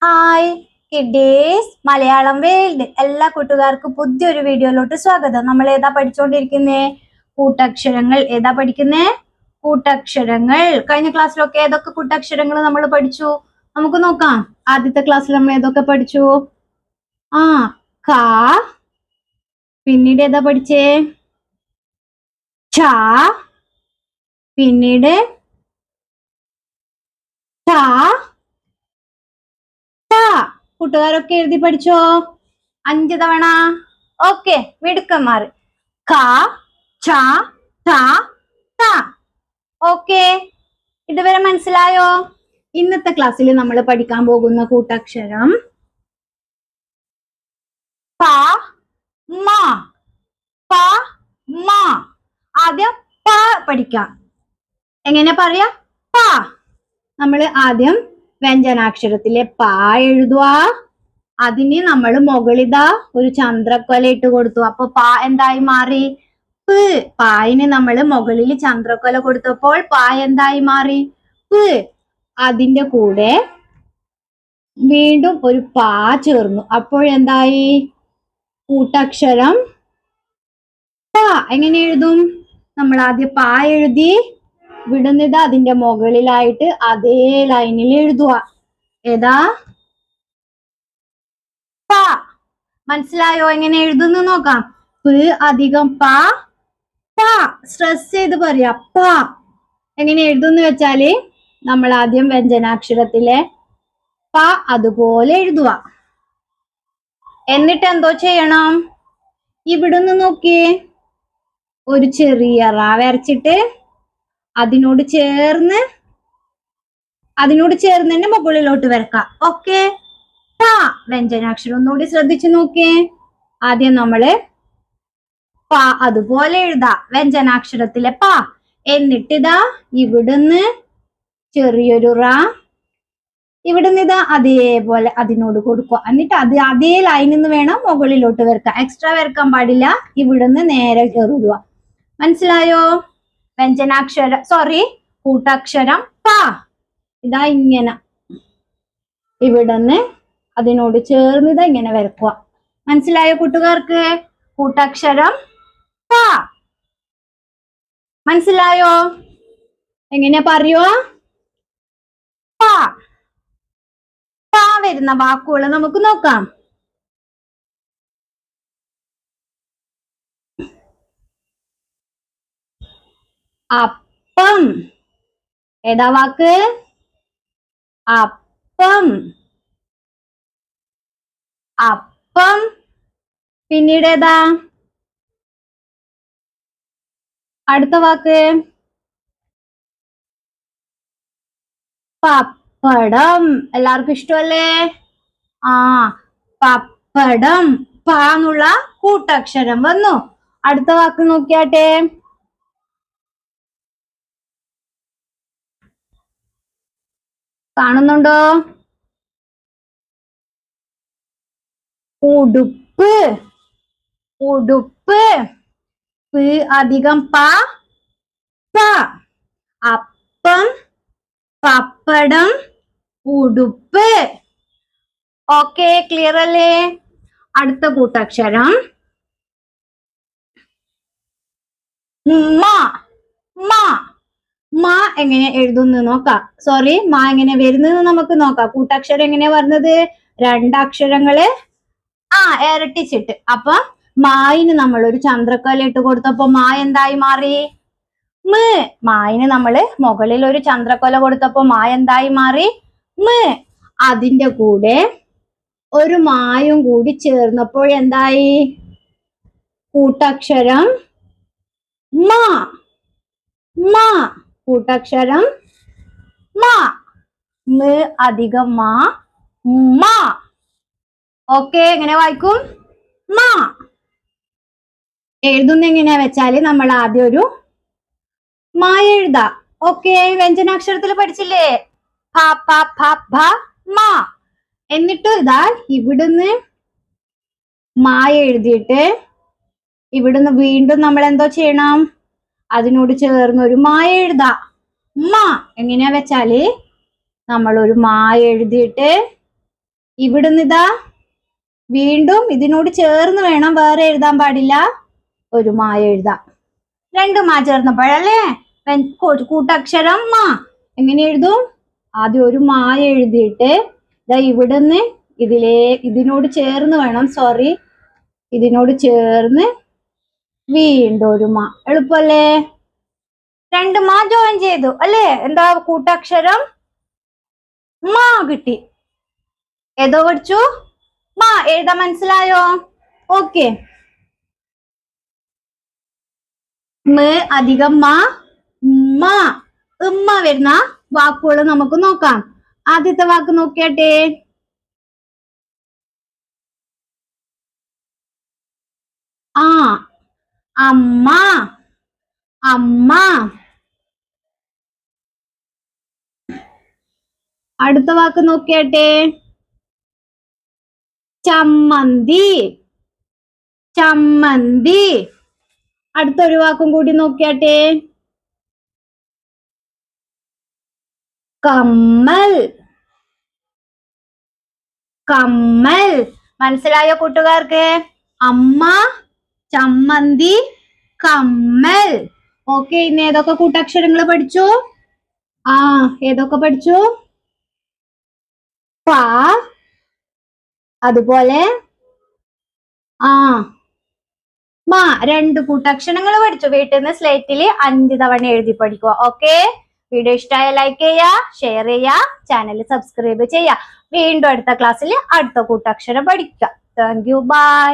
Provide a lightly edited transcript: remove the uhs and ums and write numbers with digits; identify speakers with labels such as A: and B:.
A: Hi കിഡേസ് Malayalam world എല്ലാ കൂട്ടുകാർക്കും പുതിയൊരു വീഡിയോയിലോട്ട് സ്വാഗതം. നമ്മൾ ഏതാ പഠിച്ചുകൊണ്ടിരിക്കുന്നേ? കൂട്ടക്ഷരങ്ങൾ. ഏതാ പഠിക്കുന്നേ? കൂട്ടക്ഷരങ്ങൾ. കഴിഞ്ഞ ക്ലാസ്സിലൊക്കെ ഏതൊക്കെ കൂട്ടക്ഷരങ്ങൾ നമ്മൾ പഠിച്ചു? നമുക്ക് നോക്കാം. ആദ്യത്തെ ക്ലാസ്സിൽ നമ്മൾ ഏതൊക്കെ പഠിച്ചു? ക. പിന്നീട് ഏതാ പഠിച്ചേ? ഛ. പിന്നീട് ത. കൂട്ടുകാരൊക്കെ എഴുതി പഠിച്ചോ? 5 തവണ. ഓക്കെ, മിടുക്കന്മാർ. ക, ഛ, ത, ത. ഓക്കെ, ഇതുവരെ മനസ്സിലായോ? ഇന്നത്തെ ക്ലാസ്സിൽ നമ്മൾ പഠിക്കാൻ പോകുന്ന കൂട്ടക്ഷരം പ, മ. പ, മ. ആദ്യം പ പഠിക്കാം. എങ്ങനെ പറയാ? പ. നമ്മൾ ആദ്യം വ്യഞ്ജനാക്ഷരത്തിലെ പ എഴുതുക. അതിന് നമ്മൾ മുകളിതാ ഒരു ചന്ദ്രക്കൊല ഇട്ട് കൊടുത്തു. അപ്പൊ പ എന്തായി മാറി? പ്. പായിന് നമ്മൾ മുകളിൽ ചന്ദ്രക്കൊല കൊടുത്തപ്പോൾ പ എന്തായി മാറി? പ്. അതിന്റെ കൂടെ വീണ്ടും ഒരു പ ചേർന്നു. അപ്പോഴെന്തായി? കൂട്ടക്ഷരം പ. എങ്ങനെ എഴുതും? നമ്മൾ ആദ്യം പ എഴുതി വിടുന്നത് അതിന്റെ മുകളിലായിട്ട് അതേ ലൈനിൽ എഴുതുക. ഏതാ? പ. മനസ്സിലായോ എങ്ങനെ എഴുതുന്നു? നോക്കാം. പ് അധികം പ. പ. സ്ട്രെസ് ചെയ്ത് പറയാ. പ. എങ്ങനെ എഴുതുന്നു വെച്ചാല് നമ്മൾ ആദ്യം വ്യഞ്ജനാക്ഷരത്തിലെ പ അതുപോലെ എഴുതുക. എന്നിട്ട് എന്തോ ചെയ്യണം? ഇവിടുന്ന് നോക്കിയേ, ഒരു ചെറിയ റ വരച്ചിട്ട് അതിനോട് ചേർന്ന് തന്നെ മുകളിലോട്ട് വരക്കാം. ഓക്കെ. പ. വ്യഞ്ജനാക്ഷരം ഒന്നുകൂടി ശ്രദ്ധിച്ചു നോക്കിയേ. ആദ്യം നമ്മള് പ അതുപോലെ എഴുതാ വ്യഞ്ജനാക്ഷരത്തിലെ പ. എന്നിട്ട് ഇതാ ഇവിടുന്ന് ചെറിയൊരു റ, ഇവിടുന്ന് ഇതാ അതേപോലെ അതിനോട് കൊടുക്കുക. എന്നിട്ട് അതേ ലൈനിൽ നിന്ന് വേണം മുകളിലോട്ട് വരക്കാം. എക്സ്ട്രാ വരക്കാൻ പാടില്ല. ഇവിടുന്ന് നേരെ കയറുക. മനസ്സിലായോ? കൂട്ടക്ഷരം പ. ഇതാ ഇങ്ങനെ ഇവിടുന്ന് അതിനോട് ചേർന്ന് ഇതാ ഇങ്ങനെ വരക്കുക. മനസ്സിലായോ കൂട്ടുകാർക്ക്? കൂട്ടക്ഷരം പ. മനസ്സിലായോ? എങ്ങനെയാ പറയോ? പ. പ വരുന്ന വാക്കുകൾ നമുക്ക് നോക്കാം. അപ്പം. ഏതാ വാക്ക്? അപ്പം. അപ്പം. പിന്നീട് ഏതാ? അടുത്ത വാക്ക് പപ്പടം. എല്ലാവർക്കും ഇഷ്ടമല്ലേ? പപ്പടം. പ എന്നുള്ള കൂട്ടക്ഷരം വന്നു. അടുത്ത വാക്ക് നോക്കിയാട്ടെ. കാണുന്നുണ്ടോ? ഉടുപ്പ്. ഉടുപ്പ്. പ് അധികം പ. പ. അപ്പം, പപ്പടം, ഉടുപ്പ്. ഓക്കെ, ക്ലിയർ അല്ലേ? അടുത്ത കൂട്ടക്ഷരം മ. മ. മ എങ്ങനെ എഴുതുന്നു നോക്കാം. മ എങ്ങനെ വരുന്നത് നമുക്ക് നോക്കാം. കൂട്ടക്ഷരം എങ്ങനെ വരുന്നത്? 2 അക്ഷരങ്ങള് ഇരട്ടിച്ചിട്ട്. അപ്പൊ മായിന് നമ്മൾ ഒരു ചന്ദ്രക്കല ഇട്ട് കൊടുത്തപ്പോ മാ എന്തായി മാറി? മ്. മായിന് നമ്മള് മുകളിൽ ഒരു ചന്ദ്രക്കൊല കൊടുത്തപ്പോ മാ എന്തായി മാറി? മ്. അതിന്റെ കൂടെ ഒരു മായും കൂടി ചേർന്നപ്പോൾ എന്തായി? കൂട്ടക്ഷരം മ. മ. കൂട്ടക്ഷരം മ. മ് അധികം മ. മ. ഓക്കെ, എങ്ങനെ വായിക്കും? മ. എഴുതുന്ന എങ്ങനെയാ വെച്ചാല് നമ്മൾ ആദ്യം ഒരു മ എഴുതാ. ഓക്കെ, വ്യഞ്ജനാക്ഷരത്തിൽ പഠിച്ചില്ലേ? ഭ പ ഭ ഭ മ. എന്നിട്ട് ഇതാ ഇവിടുന്ന് മ എഴുതിയിട്ട് ഇവിടുന്ന് വീണ്ടും നമ്മൾ എന്തോ ചെയ്യണം? അതിനോട് ചേർന്ന് ഒരു മ എഴുതാ. മ. എങ്ങനെയാ വെച്ചാല് നമ്മൾ ഒരു മ എഴുതിയിട്ട് ഇവിടുന്ന് ഇതാ വീണ്ടും ഇതിനോട് ചേർന്ന് വേണം, വേറെ എഴുതാൻ പാടില്ല, ഒരു മാ എഴുതാം. രണ്ട് മാ ചേർന്നപ്പോഴല്ലേ കൂട്ടക്ഷരം മാ. എങ്ങനെ എഴുതും? ആദ്യം ഒരു മാ എഴുതിയിട്ട് ഇതാ ഇവിടുന്ന് ഇതിനോട് ചേർന്ന് വേണം, സോറി, ഇതിനോട് ചേർന്ന് വീണ്ടും ഒരു മാ. എളുപ്പല്ലേ? രണ്ട് മാ ജോയിൻ ചെയ്തു അല്ലേ? എന്താ കൂട്ടക്ഷരം മാ കിട്ടി. ഏതോ പഠിച്ചു? മാ എഴുതാൻ മനസ്സിലായോ? ഓക്കെ. മ അധികം മാ, മാ, ഉമ്മ വരുന്ന വാക്കുകൾ നമുക്ക് നോക്കാം. ആദ്യത്തെ വാക്ക് നോക്കിയാട്ടെ. ആ, അമ്മ, അമ്മ. അടുത്ത വാക്ക് നോക്കിയാട്ടെ. ചമ്മന്തി, ചമ്മന്തി. അടുത്തൊരു വാക്കും കൂടി നോക്കിയാട്ടെ. കമ്മൽ, കമ്മൽ. മനസ്സിലായോ കൂട്ടുകാർക്ക്? അമ്മ, ചമ്മന്തി, കമ്മൽ. ഓക്കെ, ഇന്ന് ഏതൊക്കെ കൂട്ടക്ഷരങ്ങൾ പഠിച്ചു? ഏതൊക്കെ പഠിച്ചു? പ, അതുപോലെ മാ. രണ്ട് കൂട്ടക്ഷരങ്ങൾ പഠിച്ചു. വീട്ടിൽ നിന്ന് സ്ലേറ്റിൽ 5 തവണ എഴുതി പഠിക്കുക. ഓക്കെ, വീഡിയോ ഇഷ്ടമായ ലൈക്ക് ചെയ്യുക, ഷെയർ ചെയ്യുക, ചാനൽ സബ്സ്ക്രൈബ് ചെയ്യുക. വീണ്ടും അടുത്ത ക്ലാസ്സിൽ അടുത്ത കൂട്ടക്ഷരം പഠിക്കുക. Thank you, by.